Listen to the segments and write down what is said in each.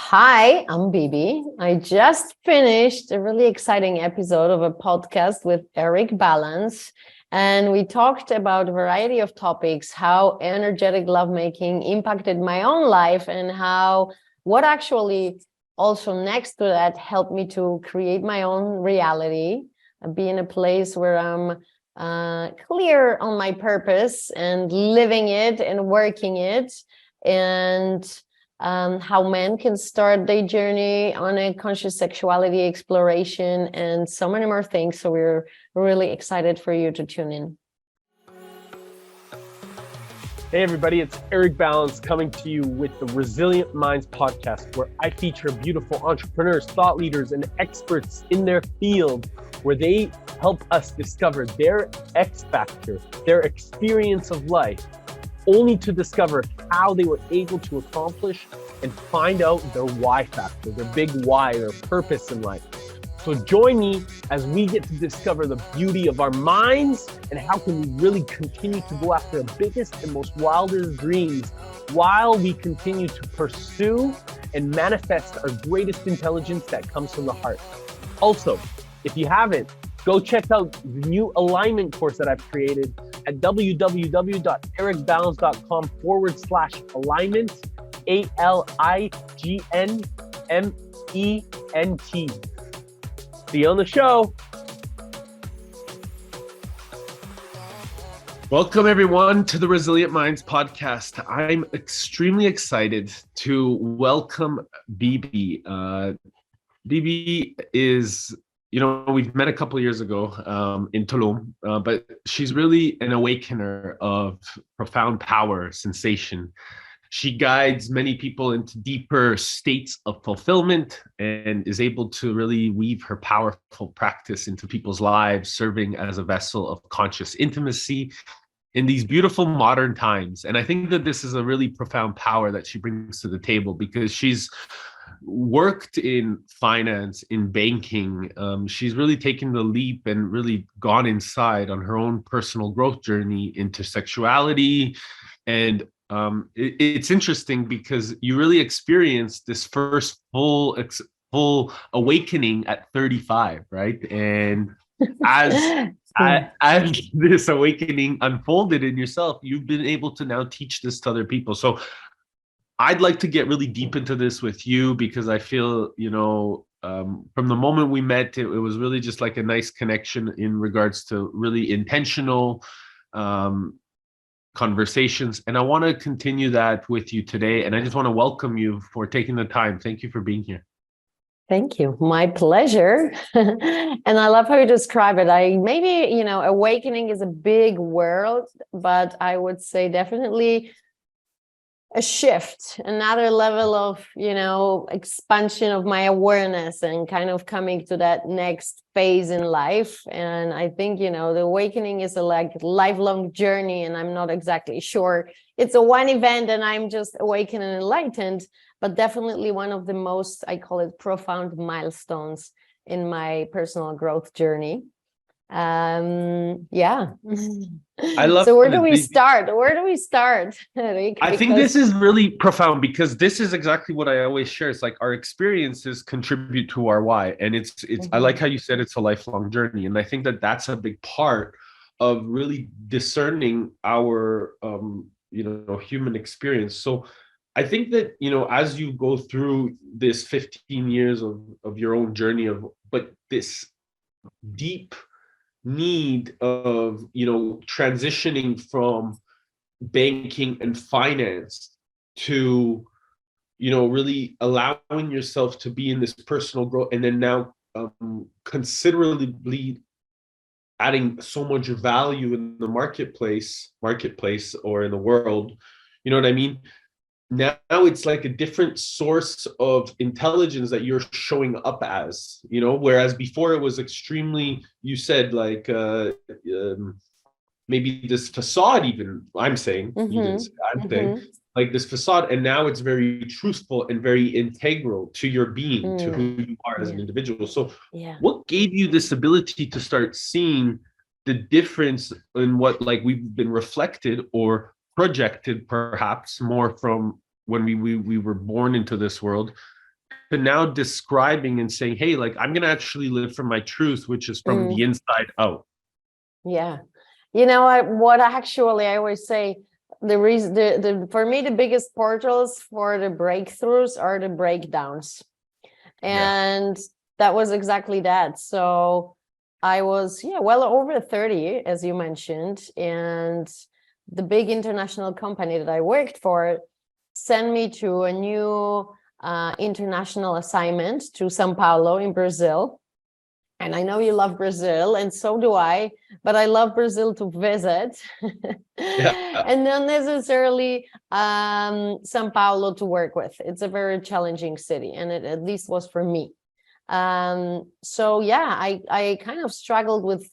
Hi, I'm Bibi. I just finished a really exciting episode of a podcast with Eric Balance, and we talked about a variety of topics, how energetic lovemaking impacted my own life, and how what actually also next to that helped me to create my own reality, be in a place where I'm clear on my purpose and living it and working it, and how men can start their journey on a conscious sexuality exploration, and so many more things. So we're really excited for you to tune in. Hey everybody, it's Eric Balance coming to you with the Resilient Minds podcast, where I feature beautiful entrepreneurs, thought leaders, and experts in their field, where they help us discover their X factor, their experience of life, only to discover how they were able to accomplish and find out their why factor, their big why, their purpose in life. So join me as we get to discover the beauty of our minds and how can we really continue to go after the biggest and most wildest dreams while we continue to pursue and manifest our greatest intelligence that comes from the heart. Also, if you haven't, go check out the new alignment course that I've created at www.ericbalance.com/alignment, ALIGNMENT. See you on the show. Welcome everyone to the Resilient Minds podcast. I'm extremely excited to welcome Bibi. Bibi is, we've met a couple of years ago in Tulum, but she's really an awakener of profound power, sensation. She guides many people into deeper states of fulfillment and is able to really weave her powerful practice into people's lives, serving as a vessel of conscious intimacy in these beautiful modern times. And I think that this is a really profound power that she brings to the table, because she's worked in finance, in banking. She's really taken the leap and really gone inside on her own personal growth journey into sexuality. And it's interesting because you really experienced this first full awakening at 35, right? And as this awakening unfolded in yourself, you've been able to now teach this to other people. So I'd like to get really deep into this with you, because I feel, from the moment we met, it was really just like a nice connection in regards to really intentional conversations. And I want to continue that with you today. And I just want to welcome you for taking the time. Thank you for being here. Thank you. My pleasure. And I love how you describe it. Awakening is a big word, but I would say definitely a shift, another level of, expansion of my awareness and kind of coming to that next phase in life. And I think, the awakening is a lifelong journey, and I'm not exactly sure it's a one event and I'm just awakened and enlightened, but definitely one of the most, I call it, profound milestones in my personal growth journey. Yeah. I love. So where do we start? I think this is really profound, because this is exactly what I always share. It's like our experiences contribute to our why. And it's I like how you said it's a lifelong journey. And I think that that's a big part of really discerning our, human experience. So I think that, as you go through this 15 years of your own journey but this deep need of transitioning from banking and finance to really allowing yourself to be in this personal growth, and then now considerably adding so much value in the marketplace or in the world, you know what I mean? Now it's like a different source of intelligence that you're showing up as, whereas before it was extremely, you said, like maybe this facade, even I'm saying, like this facade, and now it's very truthful and very integral to your being, to who you are as an individual. So what gave you this ability to start seeing the difference in what, like, we've been reflected or projected perhaps more from when we were born into this world, to now describing and saying, hey, like I'm going to actually live from my truth, which is from the inside out. Yeah. You know, what actually I always say, the reason, for me, the biggest portals for the breakthroughs are the breakdowns. And that was exactly that. So I was, well over 30, as you mentioned, and the big international company that I worked for sent me to a new international assignment to São Paulo in Brazil. And I know you love Brazil, and so do I, but I love Brazil to visit, and not necessarily São Paulo to work with. It's a very challenging city, and it at least was for me. So yeah, I kind of struggled with,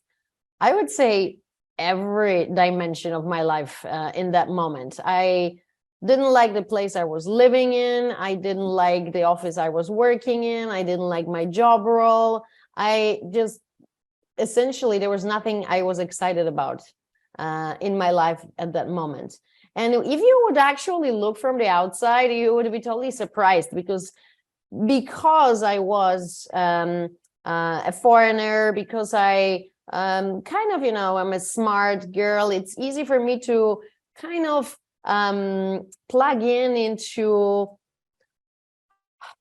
I would say, every dimension of my life in that moment. I didn't like the place I was living in. I didn't like the office I was working in. I didn't like my job role. I just, essentially, there was nothing I was excited about in my life at that moment. And if you would actually look from the outside, you would be totally surprised, because I was a foreigner, because I kind of, I'm a smart girl, it's easy for me to kind of plug into,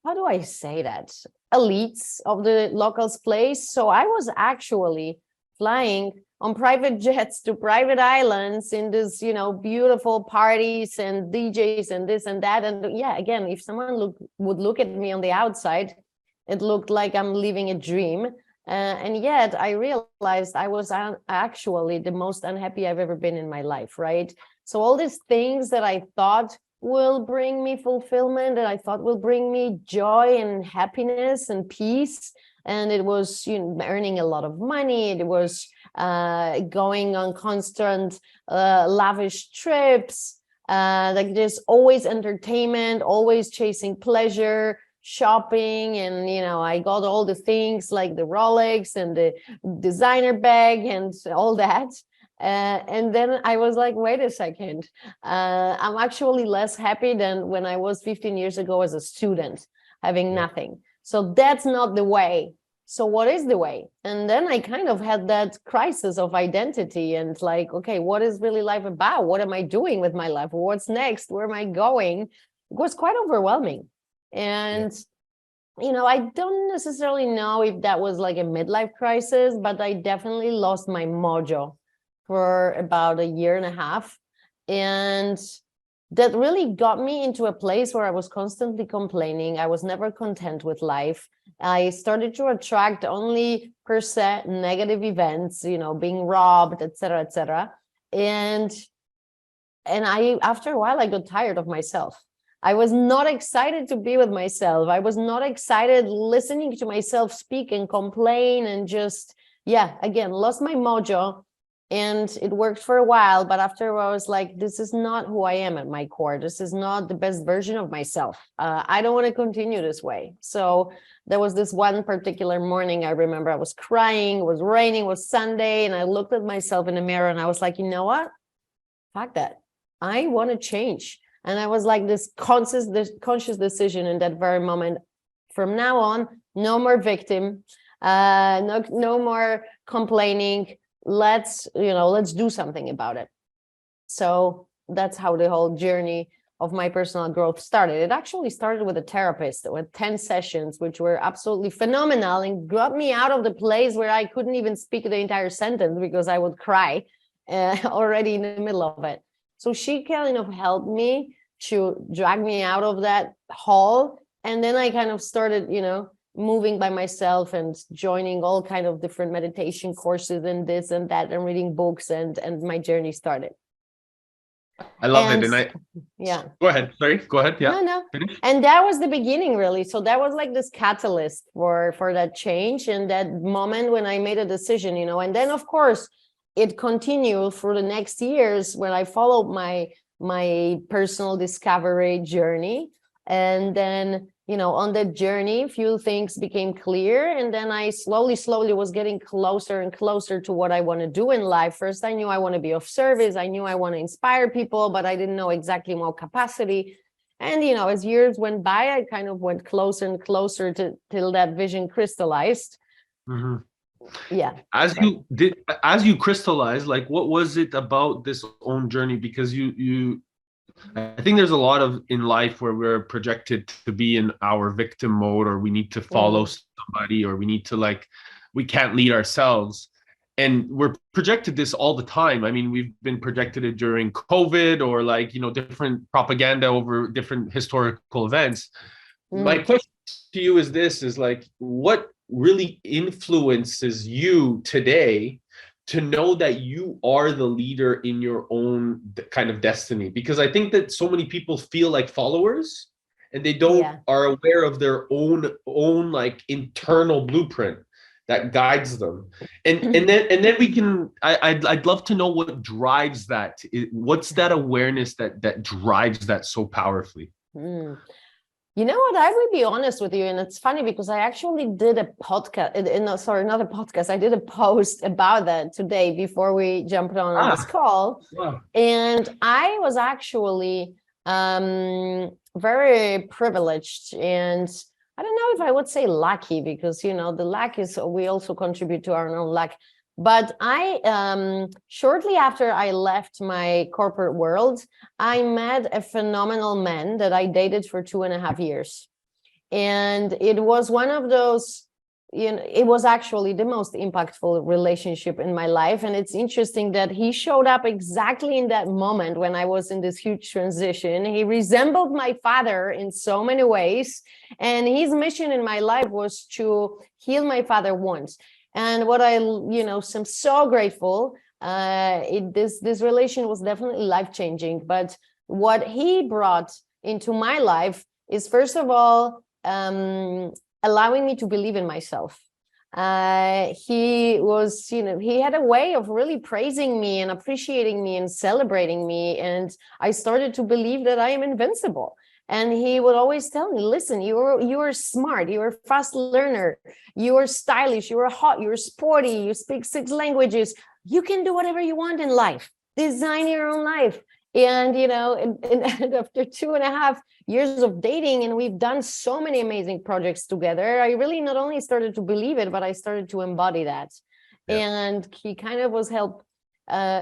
how do I say that, elites of the locals place. So I was actually flying on private jets to private islands in this, beautiful parties and DJs and this and that. And yeah, again, if someone would look at me on the outside, it looked like I'm living a dream. And yet I realized I was actually the most unhappy I've ever been in my life, right? So all these things that I thought will bring me fulfillment, that I thought will bring me joy and happiness and peace, and it was earning a lot of money, it was going on constant lavish trips, like there's always entertainment, always chasing pleasure, shopping, and I got all the things like the Rolex and the designer bag and all that. And then I was like, wait a second, I'm actually less happy than when I was 15 years ago as a student, having nothing. So that's not the way. So what is the way? And then I kind of had that crisis of identity and like, okay, what is really life about? What am I doing with my life? What's next? Where am I going? It was quite overwhelming. And I don't necessarily know if that was like a midlife crisis, but I definitely lost my mojo for about a year and a half. And that really got me into a place where I was constantly complaining. I was never content with life. I started to attract only per se negative events, being robbed, etc., etc. And I, after a while, I got tired of myself. I was not excited to be with myself. I was not excited listening to myself speak and complain, and just, again, lost my mojo. And it worked for a while, but after a while I was like, this is not who I am at my core. This is not the best version of myself. I don't want to continue this way. So there was this one particular morning, I remember I was crying, it was raining, it was Sunday, and I looked at myself in the mirror and I was like, you know what? Fuck that. I want to change. And I was like, this conscious decision in that very moment, from now on, no more victim, no more complaining. Let's do something about it. So that's how the whole journey of my personal growth started. It actually started with a therapist with 10 sessions, which were absolutely phenomenal and got me out of the place where I couldn't even speak the entire sentence because I would cry already in the middle of it. So she kind of helped me to drag me out of that hole. And then I kind of started, moving by myself and joining all kind of different meditation courses and this and that and reading books, and my journey started. I love it. And go ahead. Sorry, go ahead. Yeah. No. And that was the beginning, really. So that was like this catalyst for that change, and that moment when I made a decision, and then of course it continued through the next years when I followed my personal discovery journey. And then on that journey, a few things became clear. And then I slowly was getting closer and closer to what I want to do in life. First, I knew I want to be of service. I knew I want to inspire people, but I didn't know exactly in what capacity. And, as years went by, I kind of went closer and closer till that vision crystallized. Mm-hmm. Yeah. As you crystallize, like, what was it about this own journey? Because I think there's a lot of in life where we're projected to be in our victim mode, or we need to follow somebody, or we need to, like, we can't lead ourselves. And we're projected this all the time. I mean, we've been projected it during COVID, or, like, different propaganda over different historical events. My question to you is this, is like, what really influences you today to know that you are the leader in your own kind of destiny? Because I think that so many people feel like followers, and they don't are aware of their own like internal blueprint that guides them. And then we can, I'd love to know what drives that. What's that awareness that drives that so powerfully? You know what? I will be honest with you, and it's funny because I actually did a podcast. Not a podcast. I did a post about that today before we jumped on this call. Wow. And I was actually very privileged, and I don't know if I would say lucky, because the luck is we also contribute to our own luck. But I, shortly after I left my corporate world, I met a phenomenal man that I dated for 2.5 years. And it was one of those, it was actually the most impactful relationship in my life. And it's interesting that he showed up exactly in that moment when I was in this huge transition. He resembled my father in so many ways. And his mission in my life was to heal my father wounds. And what I'm so grateful. This relation was definitely life-changing. But what he brought into my life is, first of all, allowing me to believe in myself. He was, he had a way of really praising me and appreciating me and celebrating me. And I started to believe that I am invincible. And he would always tell me, listen, you are smart, you're a fast learner, you are stylish, you are hot, you're sporty, you speak 6 languages, you can do whatever you want in life, design your own life. And, and after 2.5 years of dating, and we've done so many amazing projects together, I really not only started to believe it, but I started to embody that. Yeah. And he kind of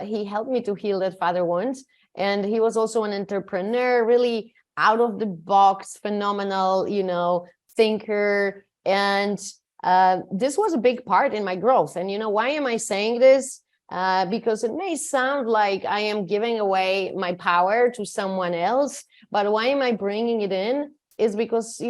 he helped me to heal that father wound. And he was also an entrepreneur, really out of the box, phenomenal, thinker. And this was a big part in my growth. And, why am I saying this? Because it may sound like I am giving away my power to someone else, but why am I bringing it in? Is because,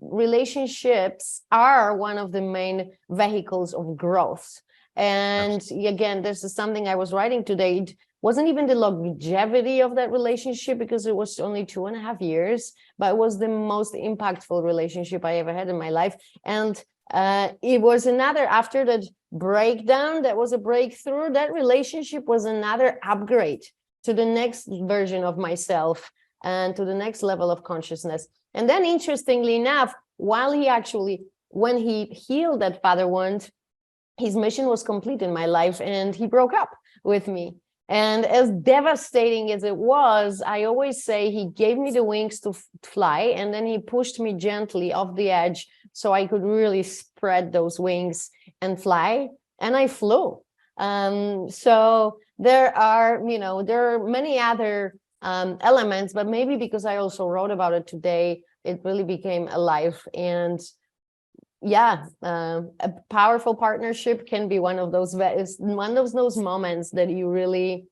relationships are one of the main vehicles of growth. And again, this is something I was writing today. It wasn't even the longevity of that relationship, because it was only 2.5 years, but it was the most impactful relationship I ever had in my life. And it was after that breakdown, that was a breakthrough. That relationship was another upgrade to the next version of myself and to the next level of consciousness. And then, interestingly enough, when he healed that father wound, his mission was complete in my life, and he broke up with me. And as devastating as it was, I always say he gave me the wings to fly, and then he pushed me gently off the edge so I could really spread those wings and fly. And I flew. So there are many other elements, but maybe because I also wrote about it today, it really became alive. And a powerful partnership can be one of those moments that you really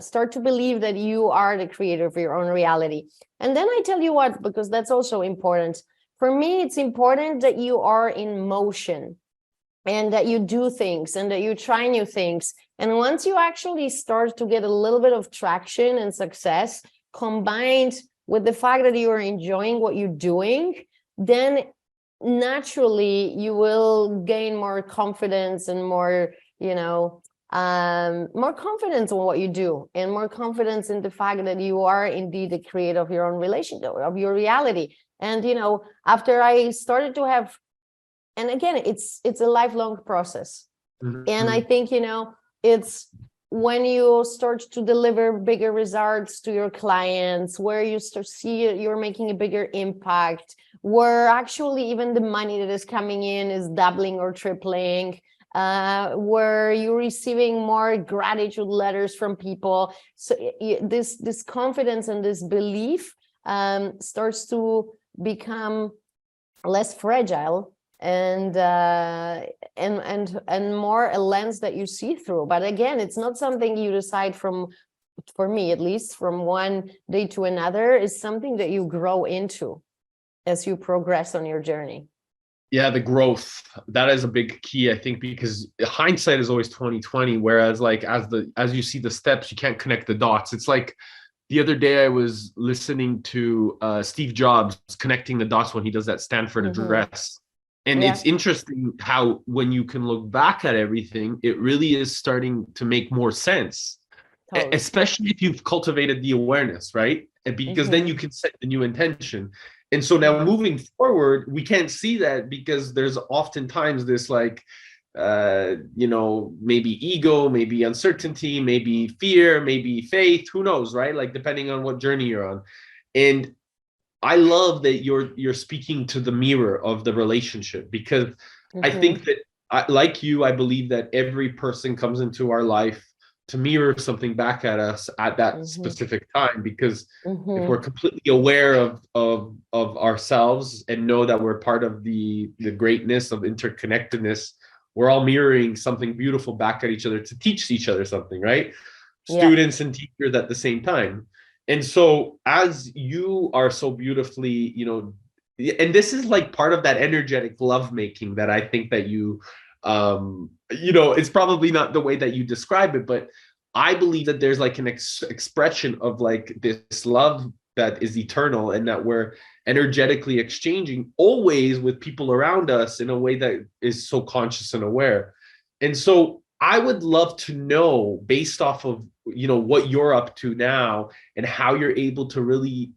start to believe that you are the creator of your own reality. And then I tell you what, because that's also important. For me, it's important that you are in motion, and that you do things, and that you try new things. And once you actually start to get a little bit of traction and success, combined with the fact that you are enjoying what you're doing, then naturally you will gain more confidence and more confidence in what you do, and more confidence in the fact that you are indeed the creator of your own relationship, of your reality. And after I started to have, and again, it's a lifelong process. Mm-hmm. And I think it's when you start to deliver bigger results to your clients, where you start see you're making a bigger impact, where actually even the money that is coming in is doubling or tripling, where you're receiving more gratitude letters from people. So this confidence and this belief starts to become less fragile and more a lens that you see through. But again, it's not something you decide from, for me at least, from one day to another. It's something that you grow into as you progress on your journey. Yeah, the growth, that is a big key, I think, because hindsight is always 2020, whereas like as you see the steps, you can't connect the dots. It's like the other day I was listening to Steve Jobs connecting the dots when he does that Stanford address. And it's interesting how when you can look back at everything, it really is starting to make more sense, especially if you've cultivated the awareness, right? And because then you can set the new intention. And so now moving forward, we can't see that because there's oftentimes this like, maybe ego, maybe uncertainty, maybe fear, maybe faith, who knows, right? Like depending on what journey you're on. And I love that you're speaking to the mirror of the relationship, because I think that like you, I believe that every person comes into our life to mirror something back at us at that specific time, because if we're completely aware of ourselves and know that we're part of the greatness of interconnectedness, we're all mirroring something beautiful back at each other to teach each other something, right? Students and teachers at the same time. And so as you are so beautifully, and this is like part of that energetic lovemaking that I think that you, it's probably not the way that you describe it, but I believe that there's like an expression of like this love that is eternal, and that we're energetically exchanging always with people around us in a way that is so conscious and aware. And so I would love to know, based off of what you're up to now and how you're able to really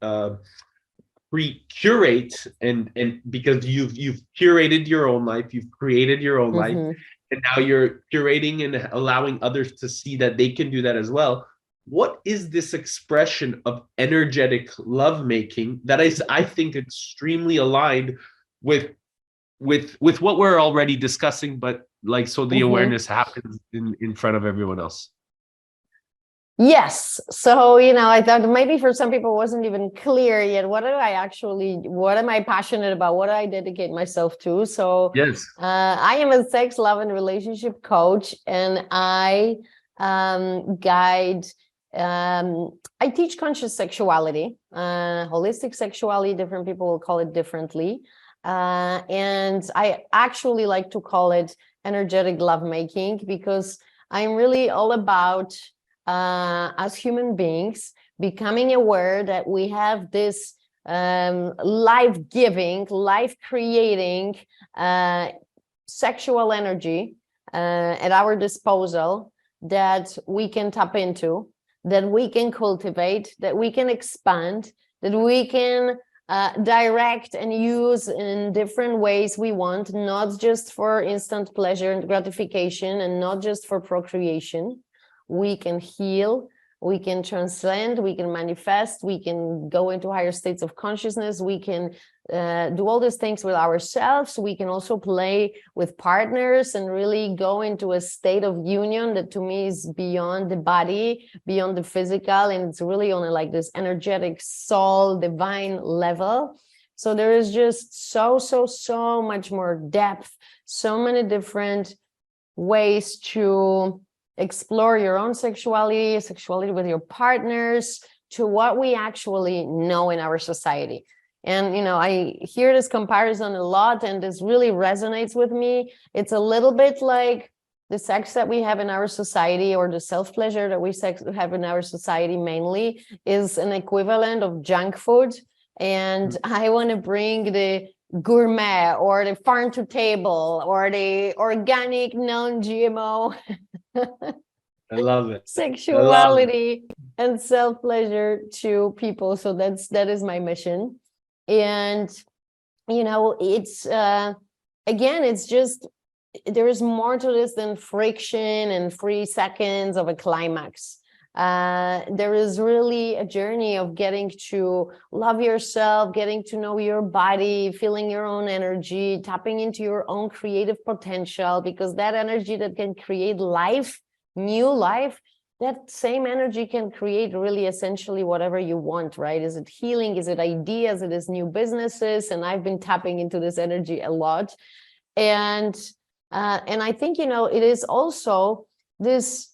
curate and because you've curated your own life, you've created your own life, and now you're curating and allowing others to see that they can do that as well. What is this expression of energetic lovemaking that is, I think, extremely aligned with what we're already discussing, but like, so the awareness happens in front of everyone else? Yes. So, I thought maybe for some people it wasn't even clear yet. What am I passionate about? What do I dedicate myself to? So yes, I am a sex, love, and relationship coach, and I guide, I teach conscious sexuality, holistic sexuality. Different people will call it differently. And I actually like to call it energetic lovemaking, because I'm really all about as human beings becoming aware that we have this life-giving, life-creating sexual energy at our disposal that we can tap into, that we can cultivate, that we can expand, that we can direct and use in different ways we want, not just for instant pleasure and gratification, and not just for procreation. We can heal, we can transcend, we can manifest, we can go into higher states of consciousness, we can do all these things with ourselves. We can also play with partners and really go into a state of union that to me is beyond the body, beyond the physical, and it's really on like this energetic soul divine level. So there is just so much more depth, so many different ways to explore your own sexuality with your partners, to what we actually know in our society. And, I hear this comparison a lot, and this really resonates with me. It's a little bit like the sex that we have in our society, or the self-pleasure that we have in our society mainly, is an equivalent of junk food. And I want to bring the gourmet, or the farm to table, or the organic non-GMO I love it. sexuality and self-pleasure to people. So that is my mission. And it's again, it's just there is more to this than friction and 3 seconds of a climax. There is really a journey of getting to love yourself, getting to know your body, feeling your own energy, tapping into your own creative potential, because that energy that can create life, new life, that same energy can create really essentially whatever you want, right? Is it healing? Is it ideas? It is new businesses. And I've been tapping into this energy a lot. And I think, it is also this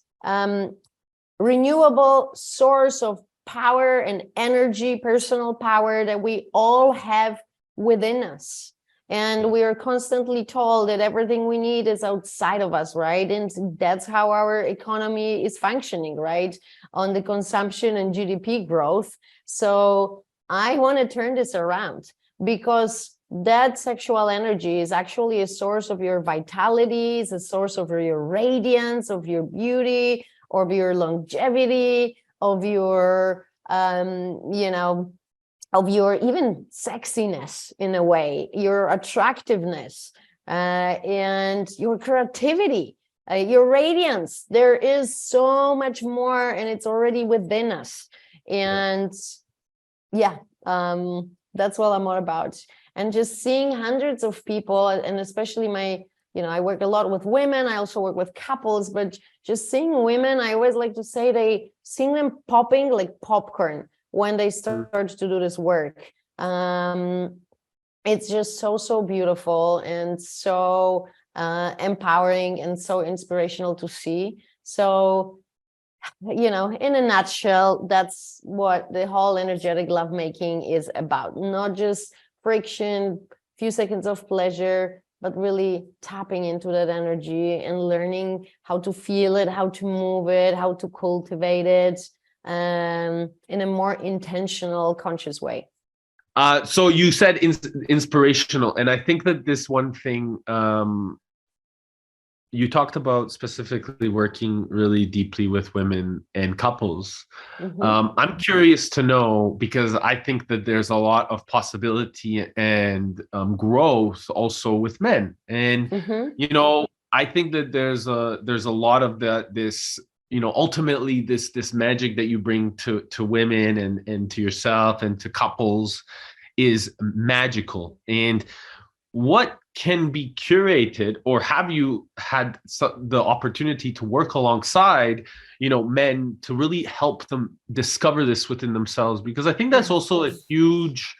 renewable source of power and energy, personal power that we all have within us. And we are constantly told that everything we need is outside of us, right? And that's how our economy is functioning, right? On the consumption and GDP growth. So I want to turn this around, because that sexual energy is actually a source of your vitality, is a source of your radiance, of your beauty, of your longevity, of your, of your even sexiness in a way, your attractiveness, and your creativity, your radiance. There is so much more, and it's already within us. And that's what I'm all about. And just seeing hundreds of people, and especially I work a lot with women. I also work with couples, but just seeing women, I always like to say seeing them popping like popcorn when they start to do this work. It's just so beautiful and so empowering and so inspirational to see. So, in a nutshell, that's what the whole energetic lovemaking is about. Not just friction, few seconds of pleasure, but really tapping into that energy and learning how to feel it, how to move it, how to cultivate it in a more intentional, conscious way. So you said inspirational, and I think that this one thing you talked about, specifically working really deeply with women and couples. I'm curious to know, because I think that there's a lot of possibility and growth also with men. And I think that there's a lot of this ultimately this magic that you bring to women and to yourself and to couples is magical. And what can be curated, or have you had the opportunity to work alongside men to really help them discover this within themselves? Because I think that's also a huge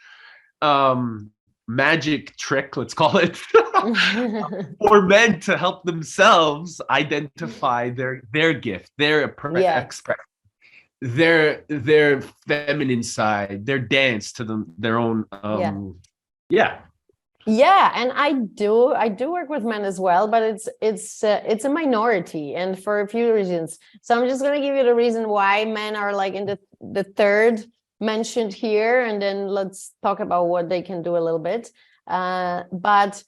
magic trick, let's call it, for men to help themselves identify their gift, their expression, their feminine side, their dance to their own and I do work with men as well, but it's a minority, and for a few reasons. So I'm just going to give you the reason why men are like in the third mentioned here, and then let's talk about what they can do a little bit. But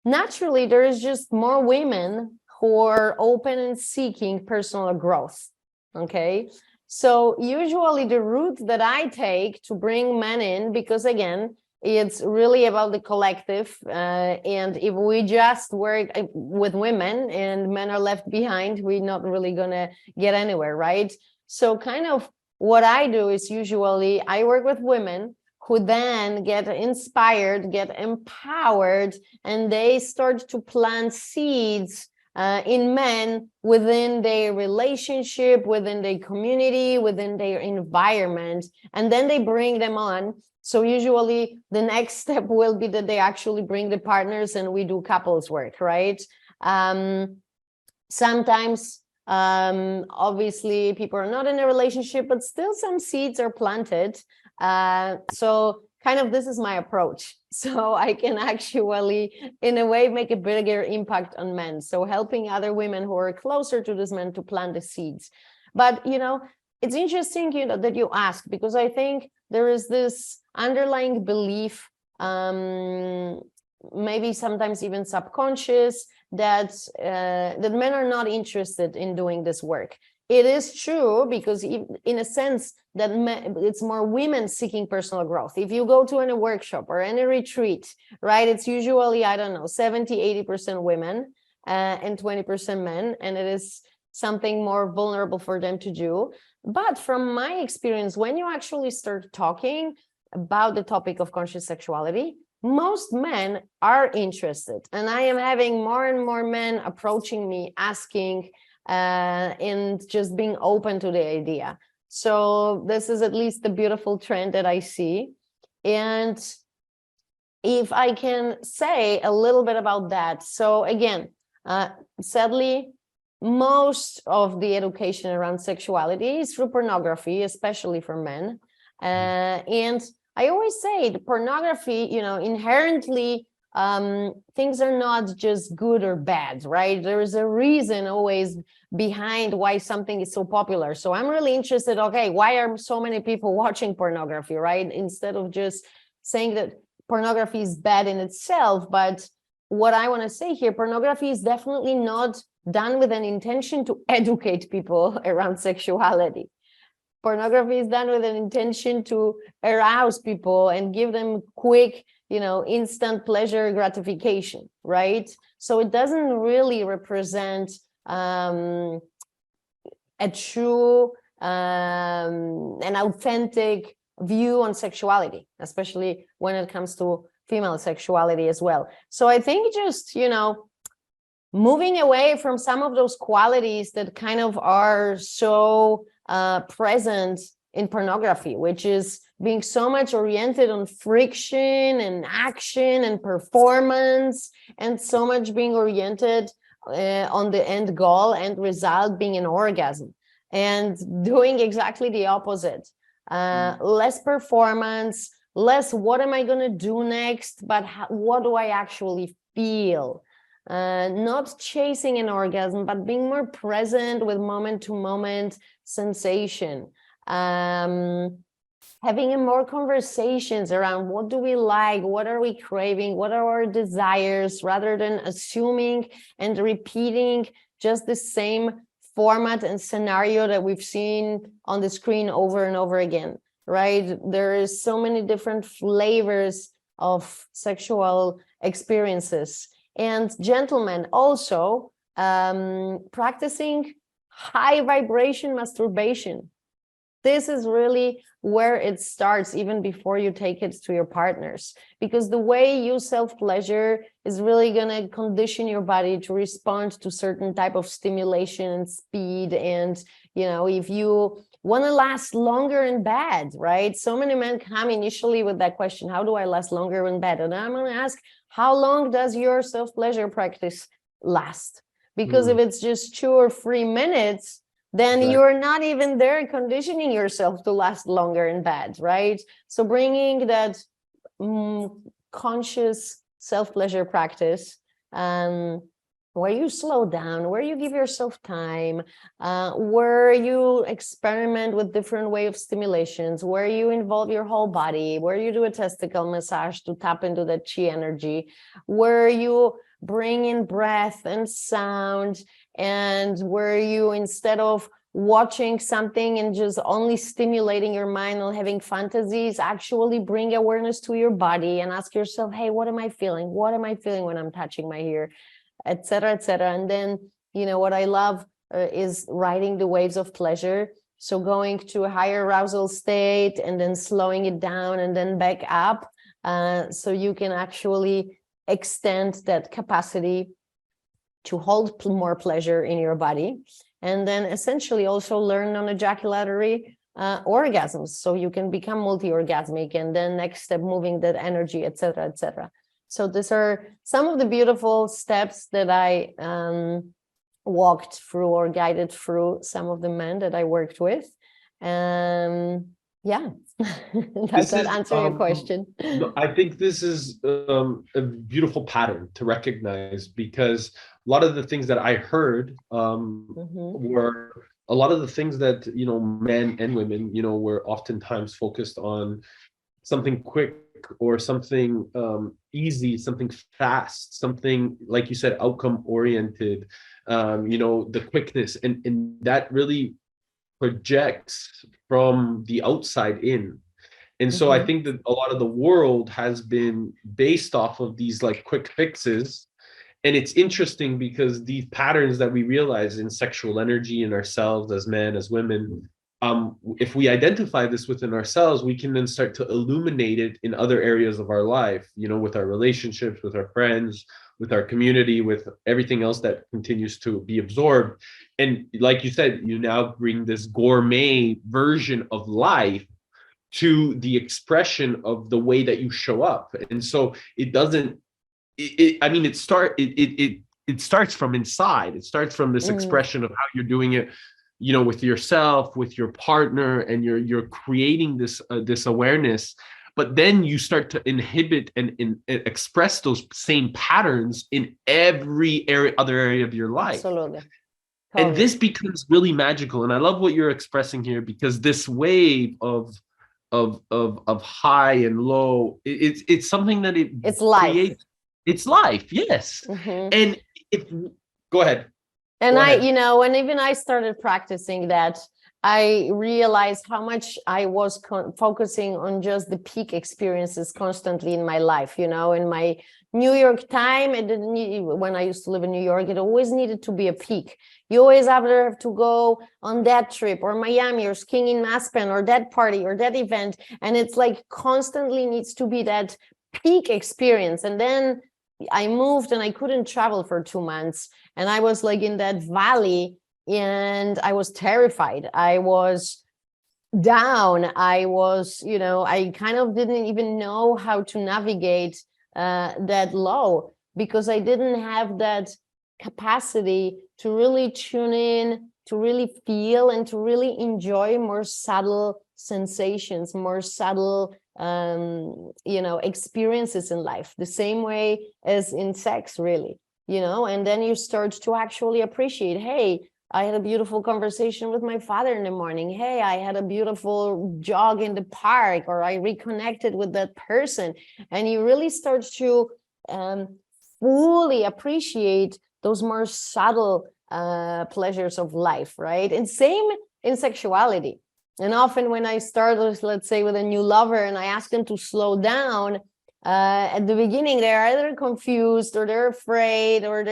naturally, there is just more women who are open and seeking personal growth. Okay. So usually the route that I take to bring men in, because again, it's really about the collective. And if we just work with women and men are left behind, we're not really going to get anywhere, right? So kind of what I do is usually I work with women who then get inspired, get empowered, and they start to plant seeds in men within their relationship, within their community, within their environment, and then they bring them on. So usually the next step will be that they actually bring the partners and we do couples work, right? Sometimes, obviously, people are not in a relationship, but still some seeds are planted. So kind of this is my approach. So I can actually, in a way, make a bigger impact on men. So helping other women who are closer to this men to plant the seeds. But, it's interesting, that you ask, because I think there is this underlying belief, maybe sometimes even subconscious, that men are not interested in doing this work. It is true, because in a sense that it's more women seeking personal growth. If you go to any workshop or any retreat, right, it's usually, 70, 80% women. and 20% men, and it is something more vulnerable for them to do. But from my experience, when you actually start talking about the topic of conscious sexuality, most men are interested, and I am having more and more men approaching me, asking, and just being open to the idea. So this is at least the beautiful trend that I see. And if I can say a little bit about that. So again, sadly, most of the education around sexuality is through pornography, especially for men. And I always say the pornography, inherently, things are not just good or bad, right? There is a reason always behind why something is so popular. So I'm really interested, okay, why are so many people watching pornography, right? Instead of just saying that pornography is bad in itself. But what I want to say here, pornography is definitely not done with an intention to educate people around sexuality. Pornography is done with an intention to arouse people and give them quick, instant pleasure gratification, right? So it doesn't really represent a true, an authentic view on sexuality, especially when it comes to female sexuality as well. So I think just, moving away from some of those qualities that kind of are so present in pornography, which is being so much oriented on friction and action and performance, and so much being oriented on the end goal and result being an orgasm, and doing exactly the opposite. Less performance, less what am I going to do next, but what do I actually feel? Not chasing an orgasm, but being more present with moment to moment sensation. Having more conversations around what do we like, what are we craving, what are our desires, rather than assuming and repeating just the same format and scenario that we've seen on the screen over and over again, right? There is so many different flavors of sexual experiences. And gentlemen, also practicing high vibration masturbation. This is really where it starts, even before you take it to your partners, because the way you self-pleasure is really going to condition your body to respond to certain type of stimulation and speed. And, if you want to last longer in bed, right? So many men come initially with that question, how do I last longer in bed? And I'm going to ask, how long does your self-pleasure practice last? Because if it's just 2 or 3 minutes, then you're not even there conditioning yourself to last longer in bed, right? So bringing that conscious self-pleasure practice, where you slow down, where you give yourself time, where you experiment with different way of stimulations, where you involve your whole body, where you do a testicle massage to tap into that chi energy, where you bring in breath and sound, and where you, instead of watching something and just only stimulating your mind or having fantasies, actually bring awareness to your body and ask yourself, hey, what am I feeling? What am I feeling when I'm touching my hair, etc., etc. And then, what I love is riding the waves of pleasure. So going to a higher arousal state and then slowing it down and then back up, so you can actually extend that capacity to hold more pleasure in your body, and then essentially also learn non-ejaculatory orgasms, so you can become multi-orgasmic, and then next step, moving that energy, etc., etc. So these are some of the beautiful steps that I walked through or guided through some of the men that I worked with. Yeah, does that answer your question? No, I think this is a beautiful pattern to recognize, because a lot of the things that I heard were a lot of the things that, men and women, were oftentimes focused on something quick or something easy, something fast, something, like you said, outcome oriented, the quickness, and that really projects from the outside in. And so I think that a lot of the world has been based off of these like quick fixes, And it's interesting because these patterns that we realize in sexual energy in ourselves as men, as women, if we identify this within ourselves, we can then start to illuminate it in other areas of our life, you know, with our relationships, with our friends, with our community, with everything else that continues to be absorbed. And like you said, you now bring this gourmet version of life to the expression of the way that you show up. And so it doesn't, I mean, it starts from inside. It starts from this expression of how you're doing it, you know, with yourself, with your partner, and you're creating this awareness. But then you start to inhibit and express those same patterns in every other area of your life. Absolutely. And Totally. this becomes really magical. And I love what you're expressing here, because this wave of high and low, it's something that it's life. creates. It's life, yes. And if go ahead. And you know, when even I started practicing that, I realized how much I was focusing on just the peak experiences constantly in my life. You know, in my New York time, it didn't need, when I used to live in New York, it always needed to be a peak. You always either have to go on that trip or Miami or skiing in Aspen or that party or that event. And it's like constantly needs to be that peak experience. And then I moved and I couldn't travel for 2 months. And I was like in that valley and I was terrified. I was down. I was, you know, I kind of didn't even know how to navigate that low, because I didn't have that capacity to really tune in, to really feel, and to really enjoy more subtle sensations, more subtle you know, experiences in life, the same way as in sex, really, you know. And then you start to actually appreciate, hey, I had a beautiful conversation with my father in the morning. Hey, I had a beautiful jog in the park, or I reconnected with that person. And you really start to fully appreciate those more subtle pleasures of life, right? And same in sexuality. And often when I start, let's say, with a new lover and I ask them to slow down, at the beginning, they're either confused or they're afraid, or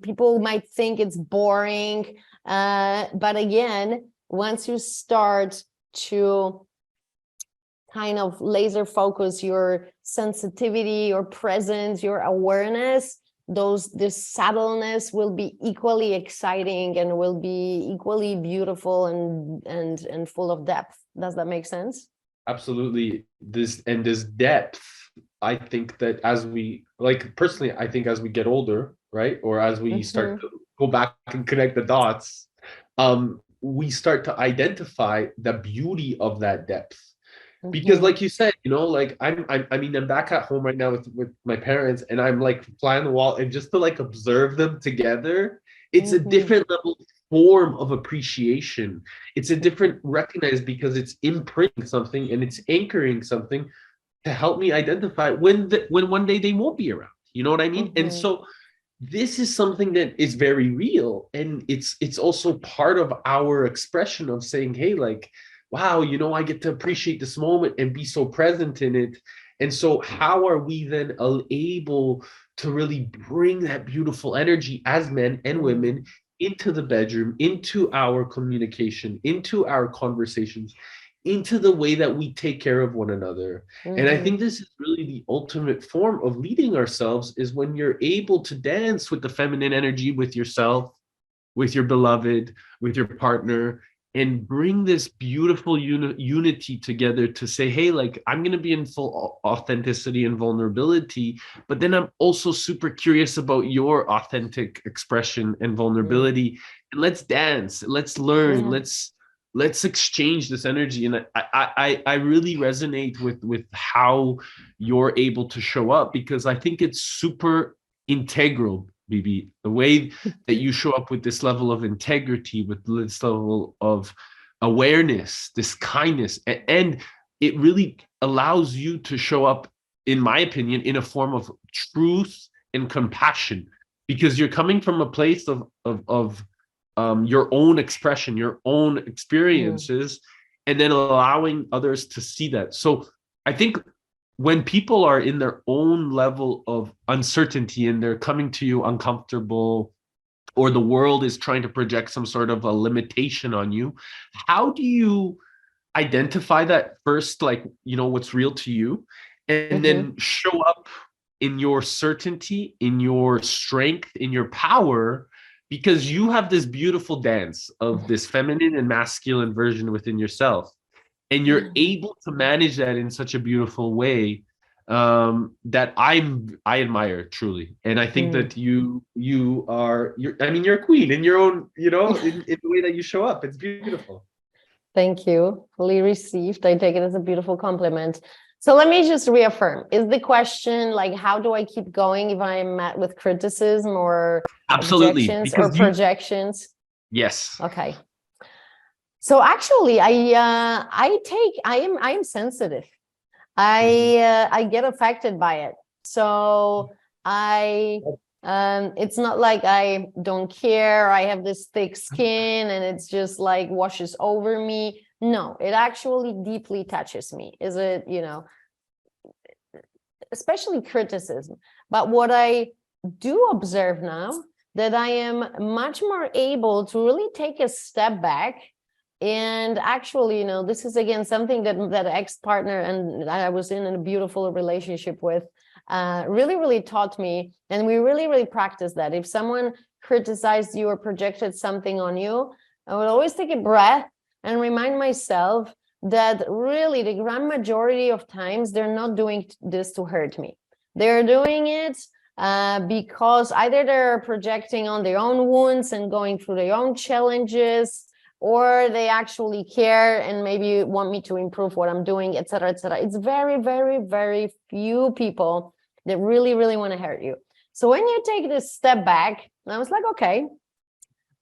people might think it's boring. But again, once you start to kind of laser focus your sensitivity, your presence, your awareness, this subtleness will be equally exciting and will be equally beautiful and full of depth. Does that make sense? Absolutely. This depth, I think that as we, like, personally, I think as we get older, right, or as we start to go back and connect the dots, we start to identify the beauty of that depth. Because like you said, you know, like I mean, I'm back at home right now with my parents, and I'm like fly on the wall, and just to like observe them together, it's a different level form of appreciation. It's a different recognize, because it's imprinting something and it's anchoring something to help me identify when one day they won't be around. You know what I mean? And so this is something that is very real, and it's also part of our expression of saying, hey, like, wow, you know, I get to appreciate this moment and be so present in it. And so how are we then able to really bring that beautiful energy as men and women into the bedroom, into our communication, into our conversations, into the way that we take care of one another? And I think this is really the ultimate form of leading ourselves, is when you're able to dance with the feminine energy, with yourself, with your beloved, with your partner, and bring this beautiful unity together to say, hey, like, I'm going to be in full authenticity and vulnerability, but then I'm also super curious about your authentic expression and vulnerability. And let's dance, let's learn, let's exchange this energy. And I really resonate with how you're able to show up, because I think it's super integral, Bibi, the way that you show up with this level of integrity, with this level of awareness, this kindness, and it really allows you to show up, in my opinion, in a form of truth and compassion, because you're coming from a place of your own expression, your own experiences, and then allowing others to see that. So I think when people are in their own level of uncertainty and they're coming to you uncomfortable, or the world is trying to project some sort of a limitation on you, how do you identify that first, like, what's real to you, and then show up in your certainty, in your strength, in your power, because you have this beautiful dance of this feminine and masculine version within yourself, and you're able to manage that in such a beautiful way, that I admire truly. And I think that you're a queen in your own, in the way that you show up. It's beautiful. Thank you. Fully received. I take it as a beautiful compliment. So let me just reaffirm. Is the question like, how do I keep going if I'm met with criticism or Absolutely, objections or projections? Yes. Okay. So actually, I am sensitive. I get affected by it. So it's not like I don't care. I have this thick skin and it's just like washes over me. No, it actually deeply touches me. Is it, especially criticism. But what I do observe now, that I am much more able to really take a step back. And actually, this is again something that ex-partner and I was in a beautiful relationship with really taught me, and we really practice that. If someone criticized you or projected something on you, I would always take a breath and remind myself that really the grand majority of times they're not doing this to hurt me. They're doing it because either they're projecting on their own wounds and going through their own challenges, or they actually care and maybe want me to improve what I'm doing, etc., etc. It's very few people that really want to hurt you. So when you take this step back, I was like, okay,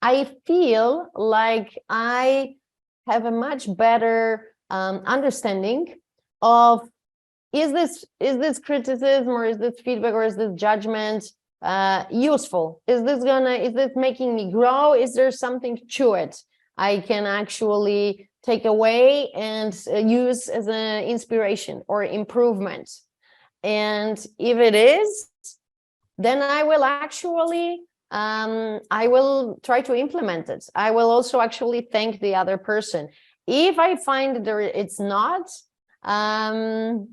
I feel like I have a much better understanding of, is this criticism, or is this feedback, or is this judgment useful? Is this making me grow? Is there something to it I can actually take away and use as an inspiration or improvement? And if it is, then I will actually, I will try to implement it. I will also actually thank the other person. If I find that it's not, I'm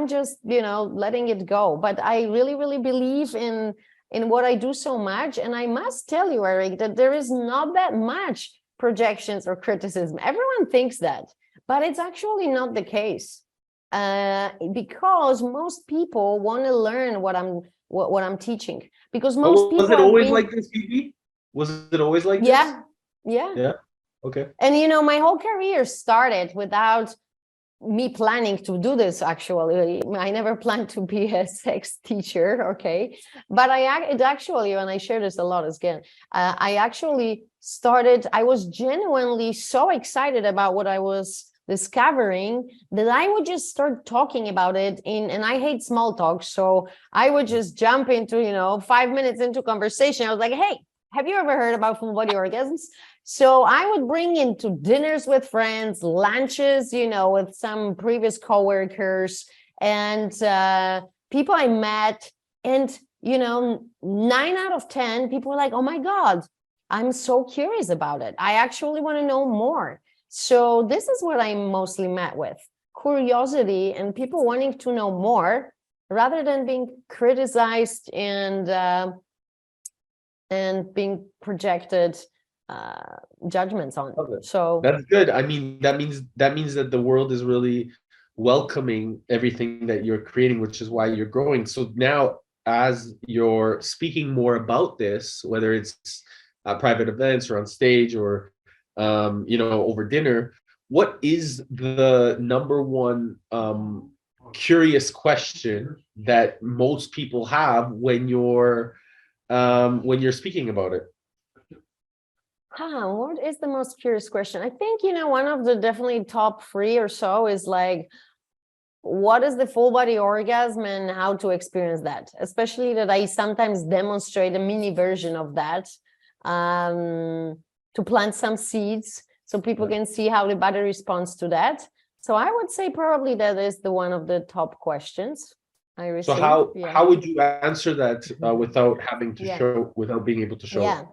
just, letting it go. But I really believe in what I do so much. And I must tell you, Eric, that there is not that much projections or criticism. Everyone thinks that, but it's actually not the case. Because most people want to learn what I'm teaching. Because most people was it always like this, Bibi? Was it always like this? Yeah. Okay. And my whole career started without me planning to do this. Actually, I never planned to be a sex teacher, okay? But it actually, and I share this a lot again, I actually started, I was genuinely so excited about what I was discovering that I would just start talking about it and I hate small talk. So I would just jump into, 5 minutes into conversation. I was like, hey, have you ever heard about full body orgasms? So I would bring into dinners with friends, lunches, with some previous coworkers and people I met. And, 9 out of 10 people were like, oh my God, I'm so curious about it. I actually want to know more. So this is what I'm mostly met with: curiosity and people wanting to know more rather than being criticized and being projected judgments on. So that's good. I mean, that means that the world is really welcoming everything that you're creating, which is why you're growing. So now, as you're speaking more about this, whether it's private events or on stage or over dinner, what is the number one curious question that most people have when you're speaking about it? What is the most curious question? I think, one of the definitely top 3 or so is like, what is the full body orgasm and how to experience that? Especially that I sometimes demonstrate a mini version of that to plant some seeds so people can see how the body responds to that. So I would say probably that is the one of the top questions I received. So how would you answer that without having to Yeah. show, without being able to show it?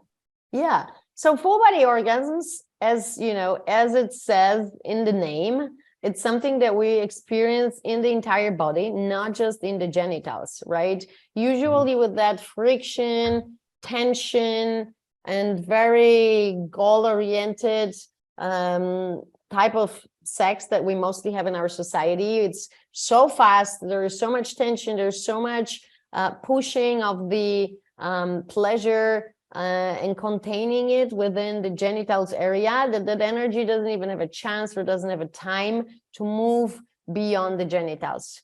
Yeah. So full body orgasms, as you know, as it says in the name, it's something that we experience in the entire body, not just in the genitals, right? Usually with that friction, tension, and very goal-oriented type of sex that we mostly have in our society. It's so fast, there is so much tension, there's so much pushing of the pleasure and containing it within the genitals area, that energy doesn't even have a chance or doesn't have a time to move beyond the genitals.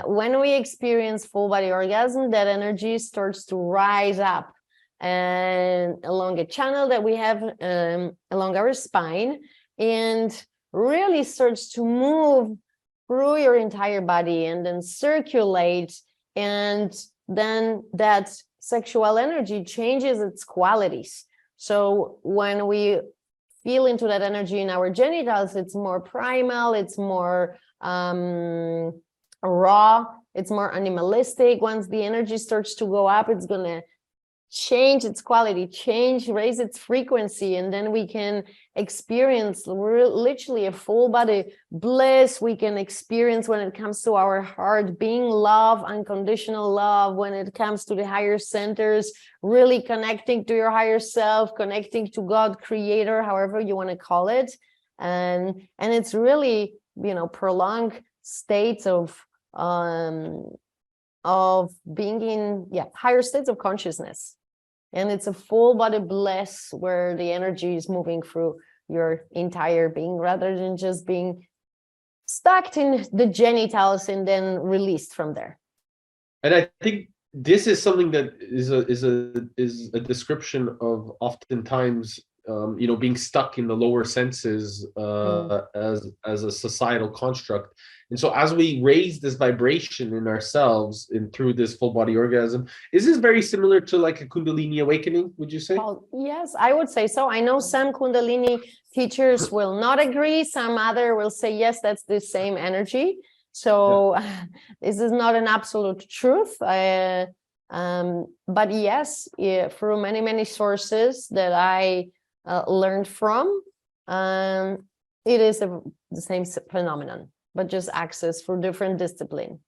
When we experience full body orgasm, that energy starts to rise up and along a channel that we have along our spine, and really starts to move through your entire body and then circulate, and then that sexual energy changes its qualities. So when we feel into that energy in our genitals, it's more primal, it's more raw, it's more animalistic. Once the energy starts to go up, it's gonna change its quality, raise its frequency, and then we can experience literally a full body bliss. We can experience, when it comes to our heart, being love, unconditional love. When it comes to the higher centers, really connecting to your higher self, connecting to God, creator, however you want to call it. And it's really, you know, prolonged states of being in higher states of consciousness. And it's a full body bliss where the energy is moving through your entire being, rather than just being stuck in the genitals and then released from there. And I think this is something that is a description of oftentimes you know, being stuck in the lower senses as a societal construct. And so as we raise this vibration in ourselves and through this full body orgasm, is this very similar to like a Kundalini awakening, would you say? Well, yes, I would say so. I know some Kundalini teachers will not agree. Some other will say, yes, that's the same energy. So this is not an absolute truth. But yes, through many, many sources that I learned from, it is the same phenomenon, but just access for different discipline.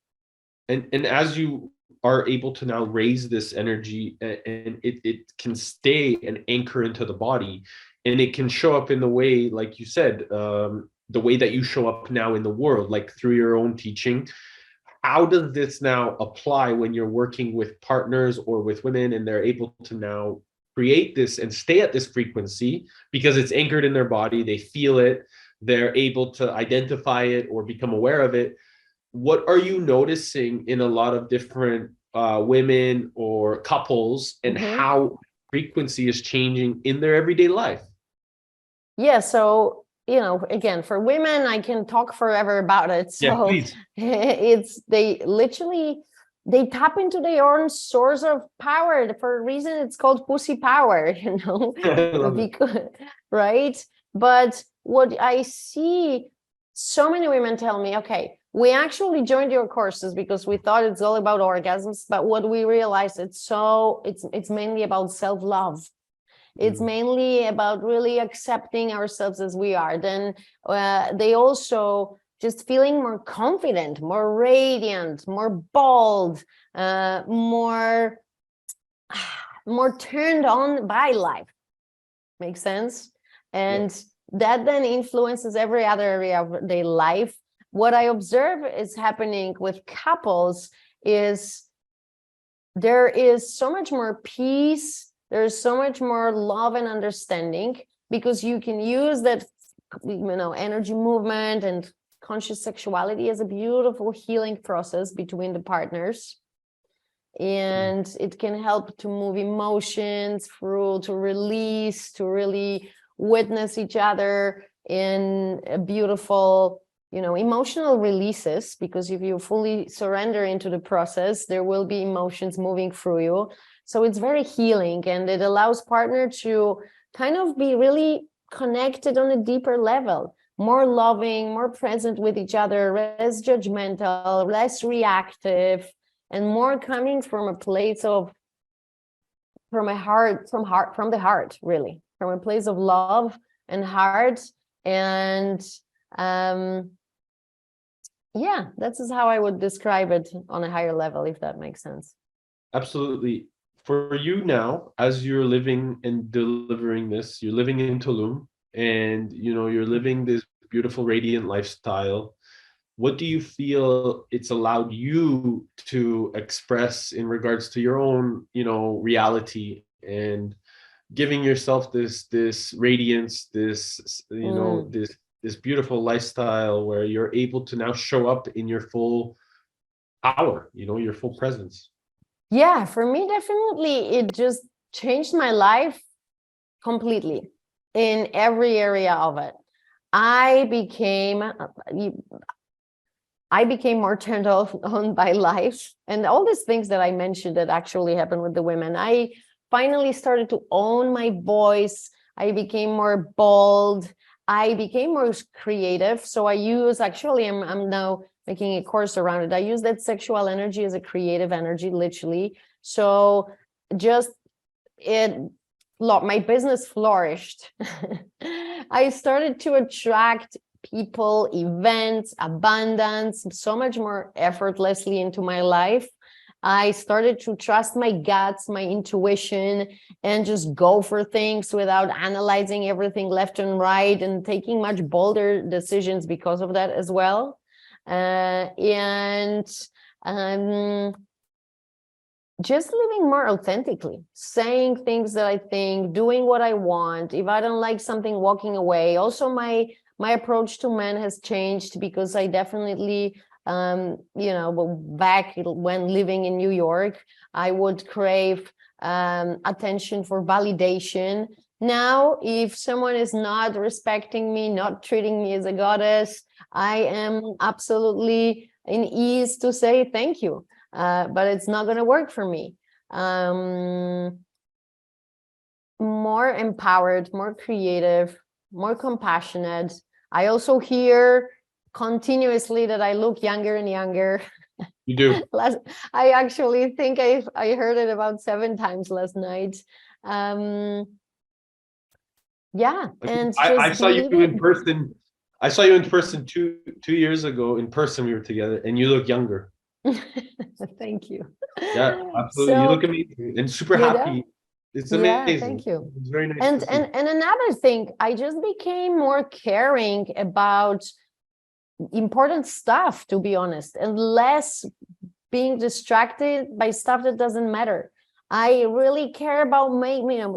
And as you are able to now raise this energy, and it can stay and anchor into the body, and it can show up in the way, like you said, the way that you show up now in the world, like through your own teaching. How does this now apply when you're working with partners or with women, and they're able to now create this and stay at this frequency because it's anchored in their body, they feel it, they're able to identify it or become aware of it? What are you noticing in a lot of different women or couples, and how frequency is changing in their everyday life? Yeah, so, you know, again, for women, I can talk forever about it. So they tap into their own source of power. For a reason, it's called pussy power, you know, because, right? But what I see, so many women tell me, okay, we actually joined your courses because we thought it's all about orgasms, but what we realized, it's mainly about self-love. It's mainly about really accepting ourselves as we are. Then they also just feeling more confident, more radiant, more bold, more turned on by life. Makes sense? And that then influences every other area of their life. What I observe is happening with couples is there is so much more peace, there's so much more love and understanding, because you can use that, you know, energy movement and conscious sexuality as a beautiful healing process between the partners. And it can help to move emotions through, to release, to really witness each other in a beautiful, you know, emotional releases, because if you fully surrender into the process, there will be emotions moving through you. So it's very healing, and it allows partner to kind of be really connected on a deeper level. more loving, more present with each other, less judgmental, less reactive, and more coming from a place of from the heart, really, from a place of love and heart. And yeah, that's how I would describe it on a higher level, if that makes sense. Absolutely. For you now, as you're living and delivering this, you're living in Tulum, and you're living this beautiful, radiant lifestyle. What do you feel it's allowed you to express in regards to your own, reality, and giving yourself this radiance, this beautiful lifestyle where you're able to now show up in your full power, your full presence? Yeah, for me, definitely, it just changed my life completely in every area of it. I became more turned on by life, and all these things that I mentioned that actually happened with the women. I finally started to own my voice. I became more bold. I became more creative. So I use, actually, I'm now making a course around it. I use that sexual energy as a creative energy, literally. So just my business flourished. I started to attract people, events, abundance, so much more effortlessly into my life. I started to trust my guts, my intuition, and just go for things without analyzing everything left and right, and taking much bolder decisions because of that as well. Just living more authentically, saying things that I think, doing what I want. If I don't like something, walking away. Also, my approach to men has changed, because I definitely, back when living in New York, I would crave attention for validation. Now, if someone is not respecting me, not treating me as a goddess, I am absolutely in ease to say thank you. But it's not going to work for me. More empowered, more creative, more compassionate. I also hear continuously that I look younger and younger. You do. I actually think I heard it about 7 times last night. Yeah, and I saw you in person. I saw you in person 2 years ago. In person, we were together, and you look younger. Thank you. Yeah, absolutely. You look amazing and super happy. It's amazing. Yeah, thank you. It's very nice to see. And another thing, I just became more caring about important stuff, to be honest, and less being distracted by stuff that doesn't matter. I really care about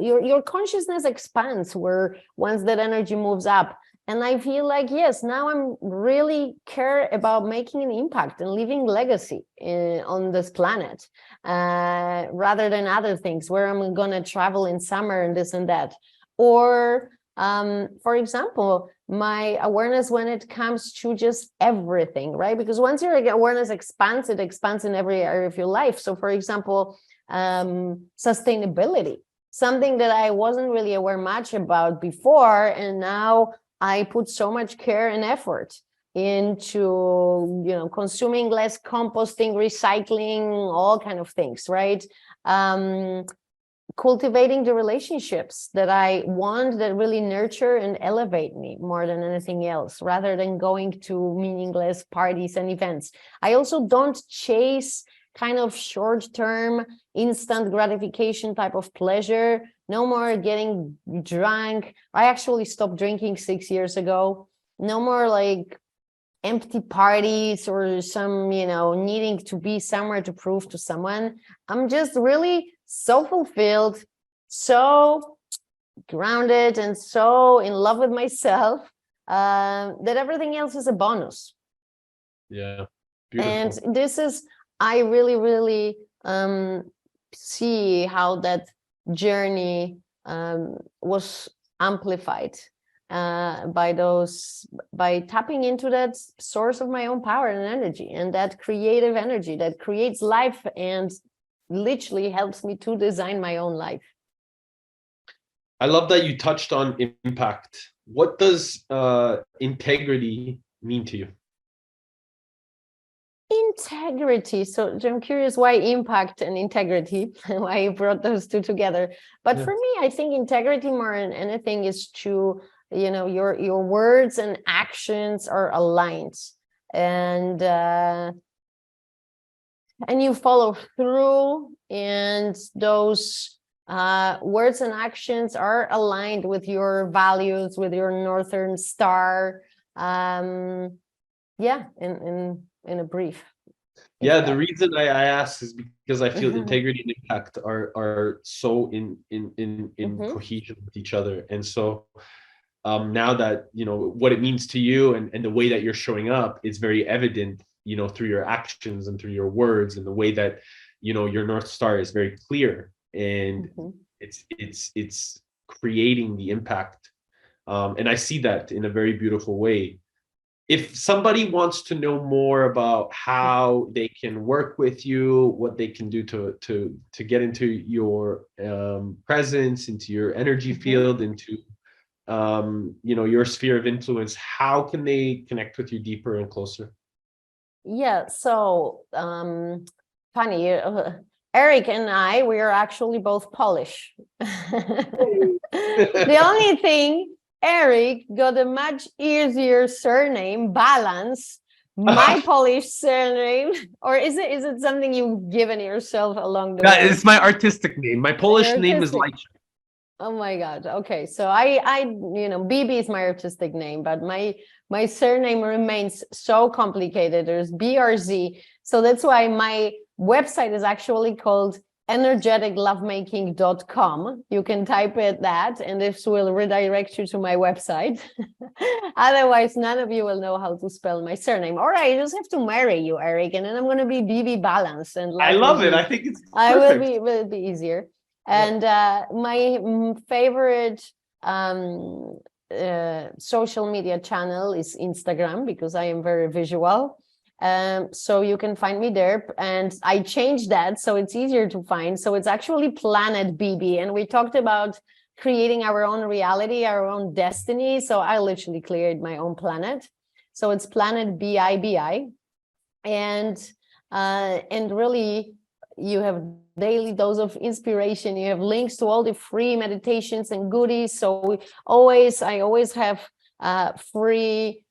your consciousness expands once that energy moves up. And I feel like, yes, now I'm really care about making an impact and leaving legacy on this planet, rather than other things where I'm going to travel in summer and this and that. Or, for example, my awareness when it comes to just everything, right? Because once your awareness expands, it expands in every area of your life. So, for example, sustainability, something that I wasn't really aware much about before, and now I put so much care and effort into, consuming less, composting, recycling, all kind of things, right? Cultivating the relationships that I want, that really nurture and elevate me more than anything else, rather than going to meaningless parties and events. I also don't chase kind of short-term, instant gratification type of pleasure. No more getting drunk. I actually stopped drinking 6 years ago. No more like empty parties or some, needing to be somewhere to prove to someone. I'm just really so fulfilled, so grounded, and so in love with myself, that everything else is a bonus. Yeah, beautiful. And this is, I really, really see how that journey was amplified by tapping into that source of my own power and energy, and that creative energy that creates life and literally helps me to design my own life. I love that you touched on impact, what does integrity mean to you? Integrity. So I'm curious why impact and integrity, why you brought those two together. But for me, I think integrity more than anything is to, your words and actions are aligned, and you follow through, and those words and actions are aligned with your values, with your Northern Star. In a brief. Yeah, the reason I ask is because I feel integrity and impact are so in cohesion with each other. And so now that what it means to you and the way that you're showing up is very evident, through your actions and through your words, and the way that your North Star is very clear, and it's creating the impact. And I see that in a very beautiful way. If somebody wants to know more about how they can work with you, what they can do to get into your presence, into your energy field, into your sphere of influence, how can they connect with you deeper and closer? Yeah, so funny, Eric and I, we are actually both Polish. The only thing, Eric got a much easier surname, Balance. My Polish surname, or is it something you've given yourself along the way? It's my artistic name. My Polish name is Light. Oh my God. Okay. So I Bibi is my artistic name, but my surname remains so complicated. There's BRZ. So that's why my website is actually called energeticlovemaking.com. You can type it that, and this will redirect you to my website. Otherwise, none of you will know how to spell my surname. Or I just have to marry you, Eric, and then I'm going to be Bibi Balance. And I love it. I think it's perfect. I will be easier. And my favorite social media channel is Instagram, because I am very visual. So you can find me there, and I changed that so it's easier to find. So it's actually Planet Bibi, and we talked about creating our own reality, our own destiny. So I literally cleared my own planet. So it's Planet BIBI, and really you have daily dose of inspiration. You have links to all the free meditations and goodies. So I always have free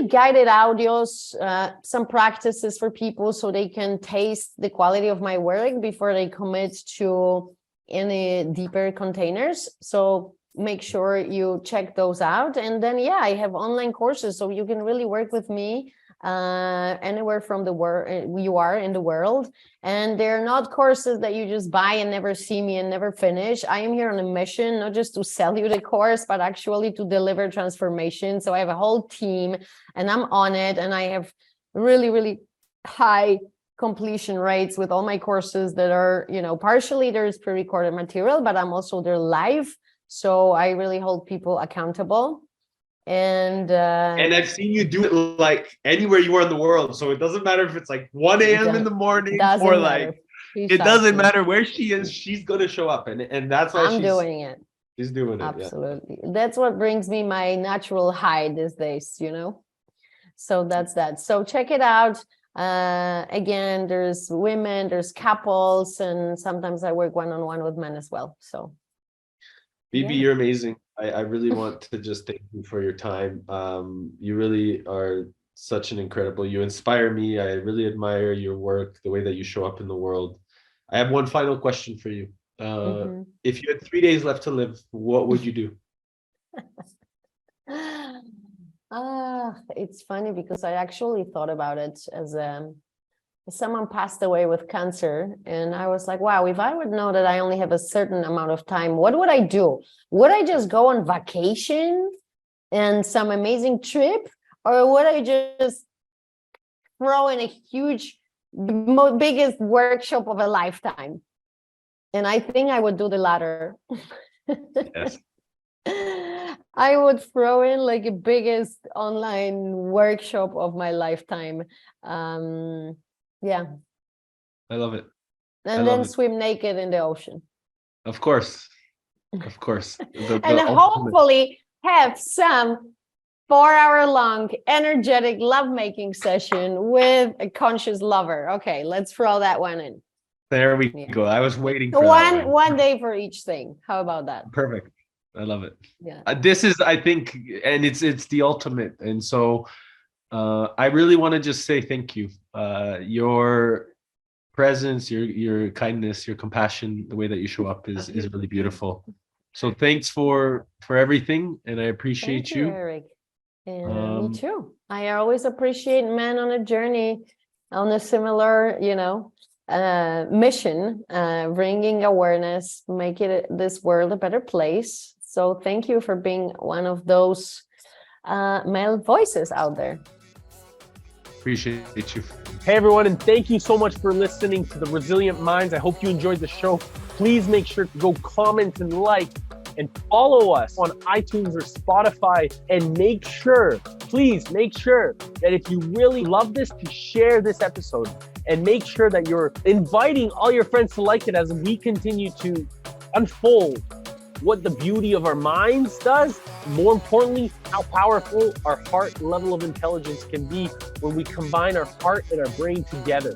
guided audios, some practices for people so they can taste the quality of my work before they commit to any deeper containers. So make sure you check those out. And then, I have online courses, so you can really work with me anywhere from the world you are in the world. And they're not courses that you just buy and never see me and never finish. I am here on a mission, not just to sell you the course, but actually to deliver transformation. So I have a whole team, and I'm on it, and I have really, really high completion rates with all my courses that are, partially there's pre-recorded material, but I'm also there live. So I really hold people accountable. And I've seen you do it like anywhere you are in the world. So it doesn't matter if it's like 1 a.m. in the morning, or like it doesn't matter where she is, she's gonna show up. And that's why I'm doing it. She's doing it. Absolutely. Yeah. That's what brings me my natural high these days, So that's that. So check it out. Again, there's women, there's couples, and sometimes I work one-on-one with men as well. So Bibi, you're amazing. I really want to just thank you for your time. You really are such an incredible, you inspire me. I really admire your work, the way that you show up in the world. I have one final question for you. If you had 3 days left to live, what would you do? It's funny because I actually thought about it as someone passed away with cancer, and I was like, wow, if I would know that I only have a certain amount of time, what would I do? Would I just go on vacation and some amazing trip, or would I just throw in a huge, biggest workshop of a lifetime? And I think I would do the latter. Yes. I would throw in like a biggest online workshop of my lifetime. Yeah. I love it. And then swim naked in the ocean. Of course. Of course. And hopefully have some 4-hour-long energetic lovemaking session with a conscious lover. Okay, let's throw that one in. There we go. I was waiting for that one day for each thing. How about that? Perfect. I love it. Yeah. This is, I think, and it's the ultimate. And so I really want to just say thank you. Your presence, your kindness, your compassion, the way that you show up is really beautiful. So thanks for everything, and I appreciate you, Eric. And me too. I always appreciate men on a journey, on a similar, mission, bringing awareness, making this world a better place. So thank you for being one of those male voices out there. Appreciate you. Hey everyone, and thank you so much for listening to The Resilient Minds. I hope you enjoyed the show. Please make sure to go comment and like and follow us on iTunes or Spotify, and please make sure that if you really love this, to share this episode, and make sure that you're inviting all your friends to like it as we continue to unfold what the beauty of our minds does. More importantly, how powerful our heart level of intelligence can be when we combine our heart and our brain together.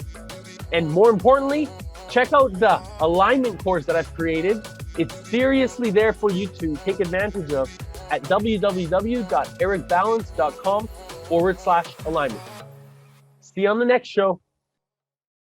And more importantly, check out the alignment course that I've created. It's seriously there for you to take advantage of at www.ericbalance.com/alignment. See you on the next show.